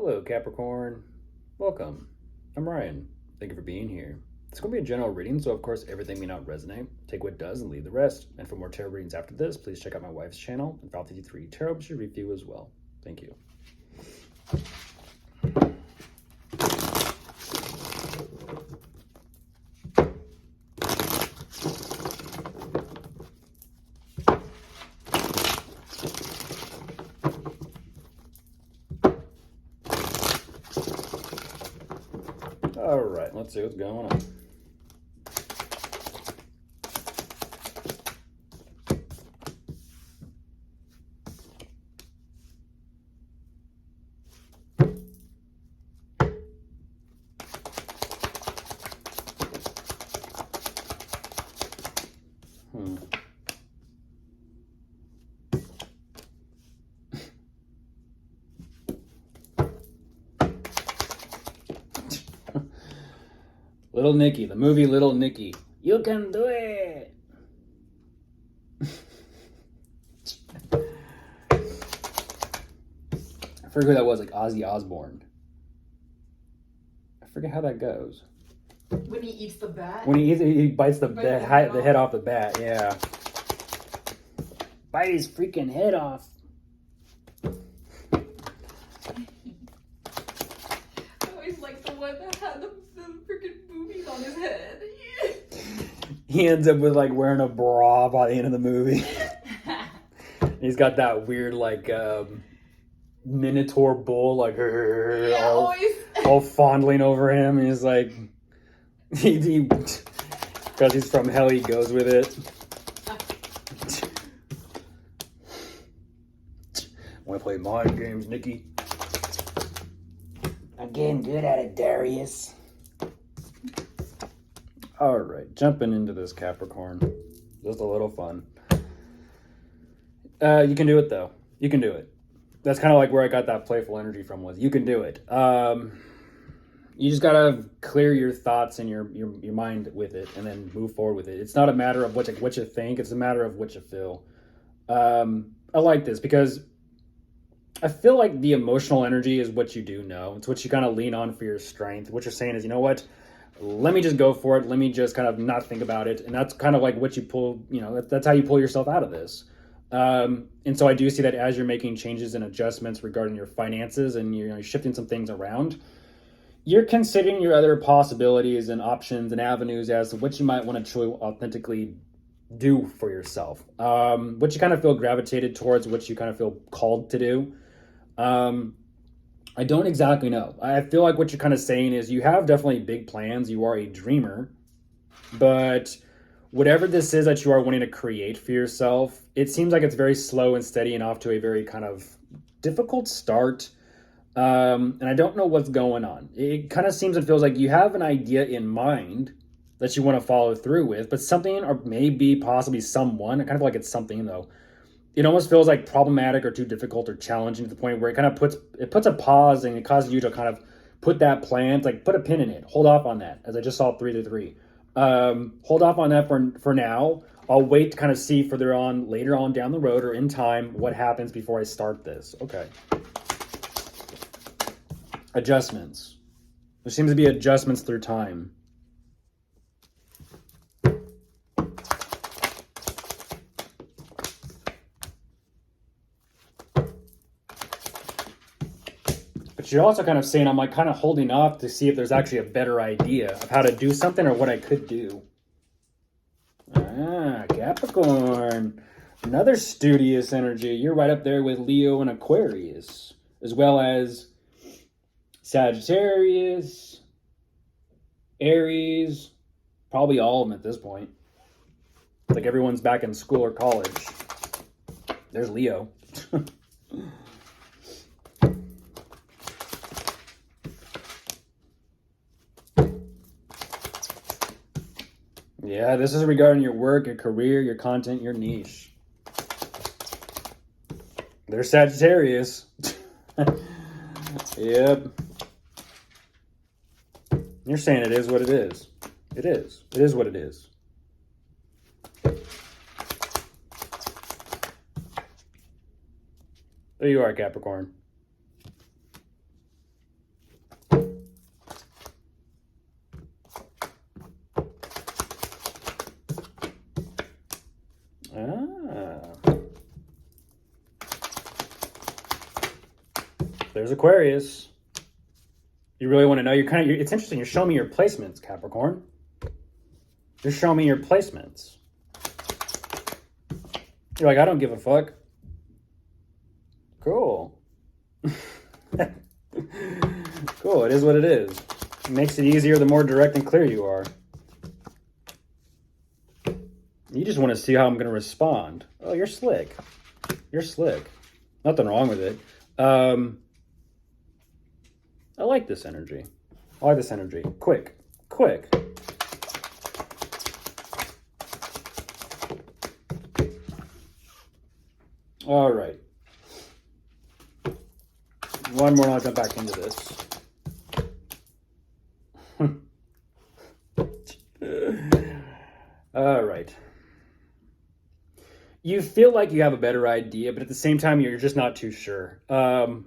Hello, Capricorn. Welcome. I'm Ryan. Thank you for being here. It's going to be a general reading, so of course everything may not resonate. Take what does and leave the rest. And for more tarot readings after this, please check out my wife's channel, and File 53 Tarot should review as well. Thank you. All right, let's see what's going on. Little Nicky, the movie Little Nicky. You can do it! I forget who that was, like Ozzy Osbourne. I forget how that goes. When he eats the bat? When he bites the head off the bat, yeah. Bite his freaking head off. I always like the one that had the freaking boobies on his head. He ends up with like wearing a bra by the end of the movie. He's got that weird like minotaur bull like all fondling over him. He's like because he's from hell, he goes with it. Want to play mind games, Nikki? I'm getting good at it, Darius. All right, jumping into this, Capricorn. Just a little fun. You can do it, though. You can do it. That's kind of like where I got that playful energy from, was you can do it. You just got to clear your thoughts and your mind with it and then move forward with it. It's not a matter of what you think. It's a matter of what you feel. I like this because I feel like the emotional energy is what you do know. It's what you kind of lean on for your strength. What you're saying is, you know what? Let me just go for it. Let me just kind of not think about it. And that's kind of like what you pull, that's how you pull yourself out of this. And so I do see that as you're making changes and adjustments regarding your finances and you're shifting some things around, you're considering your other possibilities and options and avenues as to what you might want to truly authentically do for yourself. What you kind of feel gravitated towards, what you kind of feel called to do. I don't exactly know. I feel like what you're kind of saying is you have definitely big plans. You are a dreamer, but whatever this is that you are wanting to create for yourself, it seems like it's very slow and steady and off to a very kind of difficult start. And I don't know what's going on. It kind of seems and feels like you have an idea in mind that you want to follow through with, but something, or maybe possibly someone, I kind of feel like it's something though, it almost feels like problematic or too difficult or challenging to the point where it kind of puts a pause and it causes you to kind of put that plan, like put a pin in it, hold off on that, as I just saw 3 to 3. Hold off on that for now. I'll wait to kind of see later on down the road or in time what happens before I start this. Okay. Adjustments. There seems to be adjustments through time. But you're also kind of saying, I'm like kind of holding off to see if there's actually a better idea of how to do something or what I could do. Ah, Capricorn. Another studious energy. You're right up there with Leo and Aquarius, as well as Sagittarius, Aries, probably all of them at this point. It's like everyone's back in school or college. There's Leo. Yeah, this is regarding your work, your career, your content, your niche. There's Sagittarius. Yep. You're saying it is what it is. It is. It is what it is. There you are, Capricorn. There's Aquarius. You really want to know? It's interesting. You're showing me your placements, Capricorn. You're showing me your placements. You're like, I don't give a fuck. Cool. Cool. It is what it is. It makes it easier the more direct and clear you are. You just want to see how I'm going to respond. Oh, you're slick. You're slick. Nothing wrong with it. I like this energy. I like this energy. Quick. All right. One more and I'll jump back into this. All right. You feel like you have a better idea, but at the same time, you're just not too sure. So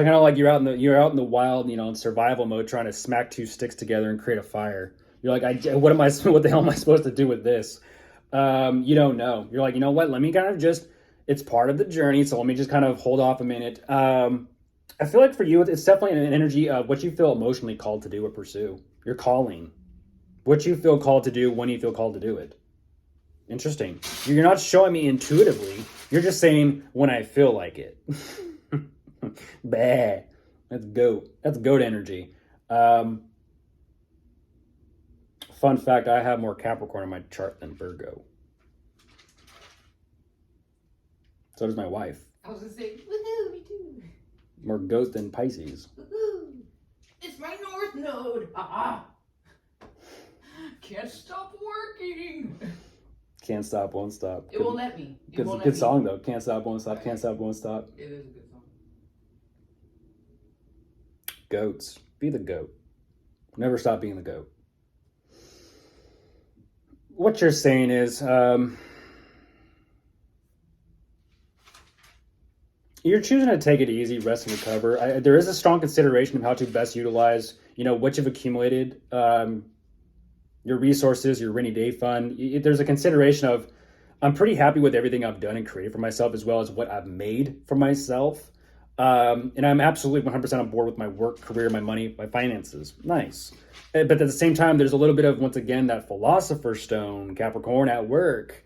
kind of like you're out in the wild, in survival mode, trying to smack two sticks together and create a fire. You're like, what the hell am I supposed to do with this? You don't know. You're like, you know what? Let me kind of it's part of the journey. So let me just kind of hold off a minute. I feel like for you, it's definitely an energy of what you feel emotionally called to do or pursue. Your calling. What you feel called to do when you feel called to do it. Interesting. You're not showing me intuitively. You're just saying when I feel like it. Bah. That's goat. That's goat energy. Fun fact, I have more Capricorn in my chart than Virgo. So does my wife. I was gonna say, woohoo, me too. More goat than Pisces. Woohoo. It's my North Node. Can't stop working. Can't stop, won't stop. It won't let me. Good song though. Can't stop, won't stop. Can't stop, won't stop. It is a good song. Goats. Be the goat. Never stop being the goat. What you're saying is, you're choosing to take it easy, rest and recover. There is a strong consideration of how to best utilize, what you've accumulated, your resources, your rainy day fund. There's a consideration of, I'm pretty happy with everything I've done and created for myself, as well as what I've made for myself. And I'm absolutely 100% on board with my work, career, my money, my finances. Nice. But at the same time, there's a little bit of, once again, that philosopher's stone, Capricorn at work.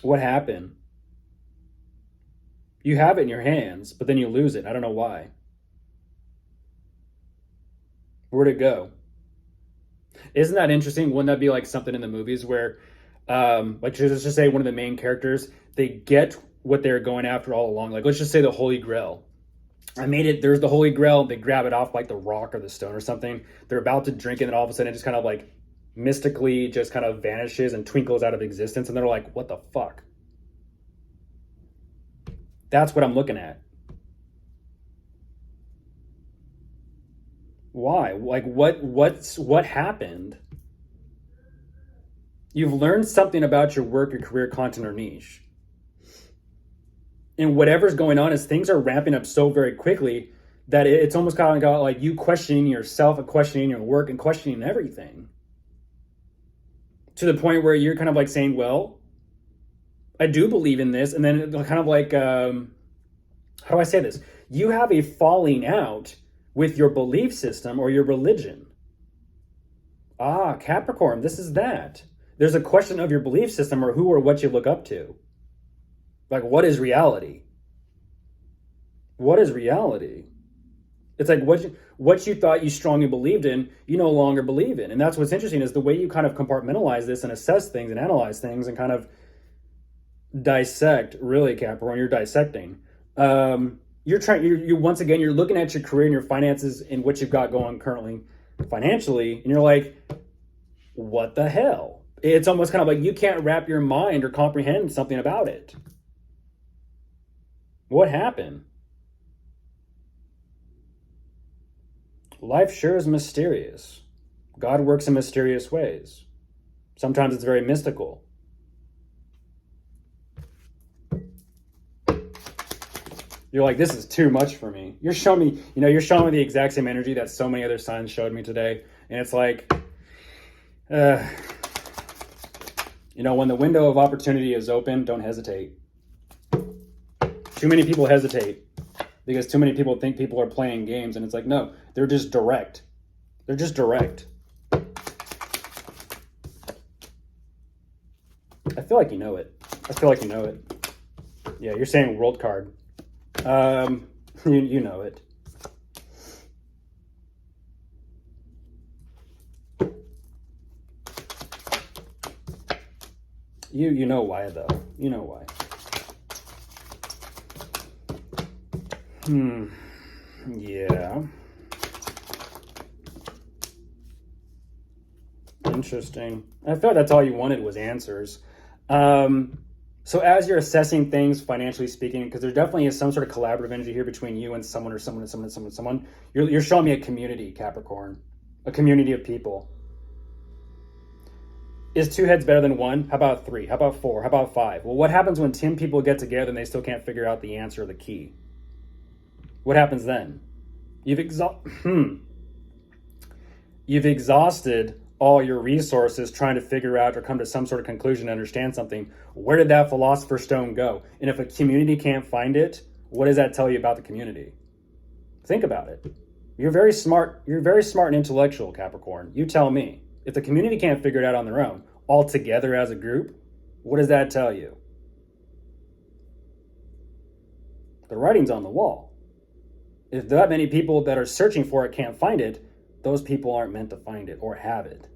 What happened? You have it in your hands, but then you lose it. I don't know why. Where'd it go? Isn't that interesting? Wouldn't that be like something in the movies where, let's just say one of the main characters, they get what they're going after all along. Like, let's just say the Holy Grail. I made it. There's the Holy Grail. They grab it off like the rock or the stone or something. They're about to drink it, and all of a sudden it just kind of like mystically just kind of vanishes and twinkles out of existence. And they're like, what the fuck? That's what I'm looking at. Why? Like, what happened? You've learned something about your work, your career, content, or niche. And whatever's going on is things are ramping up so very quickly that it's almost kind of like you questioning yourself and questioning your work and questioning everything. To the point where you're kind of like saying, well, I do believe in this. And then kind of like, how do I say this? You have a falling out with your belief system or your religion. Capricorn, this is that. There's a question of your belief system or who or what you look up to. Like, what is reality? What is reality? It's like what you thought you strongly believed in, you no longer believe in. And that's what's interesting is the way you kind of compartmentalize this and assess things and analyze things and kind of dissect, really, Capricorn, you're dissecting. You're once again, you're looking at your career and your finances and what you've got going currently financially, and you're like, what the hell? It's almost kind of like you can't wrap your mind or comprehend something about it. What happened? Life sure is mysterious. God works in mysterious ways. Sometimes it's very mystical. You're like, this is too much for me. You're showing me, you're showing me the exact same energy that so many other signs showed me today. And it's like, when the window of opportunity is open, don't hesitate. Too many people hesitate because too many people think people are playing games. And it's like, no, they're just direct. They're just direct. I feel like you know it. Yeah, you're saying world card. You know it. You know why though. You know why. Yeah. Interesting. I felt that's all you wanted was answers. So as you're assessing things financially speaking, because there definitely is some sort of collaborative energy here between you and someone, you're showing me a community, Capricorn, a community of people. Is 2 heads better than 1? How about 3? How about 4? How about 5? Well, what happens when 10 people get together and they still can't figure out the answer or the key? What happens then? You've exhausted all your resources trying to figure out or come to some sort of conclusion to understand something. Where did that philosopher's stone go? And if a community can't find it, what does that tell you about the community? Think about it. You're very smart and intellectual, Capricorn. You tell me. If the community can't figure it out on their own, all together as a group, what does that tell you? The writing's on the wall. If that many people that are searching for it can't find it, those people aren't meant to find it or have it.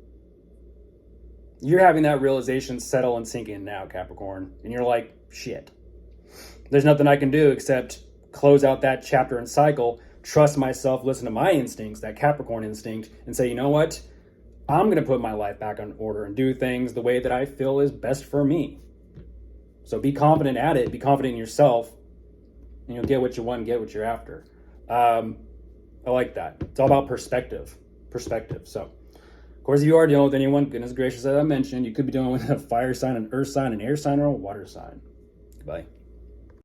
You're having that realization settle and sink in now, Capricorn. And you're like, shit. There's nothing I can do except close out that chapter and cycle, trust myself, listen to my instincts, that Capricorn instinct, and say, you know what? I'm going to put my life back on order and do things the way that I feel is best for me. So be confident at it. Be confident in yourself. And you'll get what you want and get what you're after. I like that. It's all about perspective. So, of course, if you are dealing with anyone, goodness gracious, as I mentioned, you could be dealing with a fire sign, an earth sign, an air sign, or a water sign. Goodbye.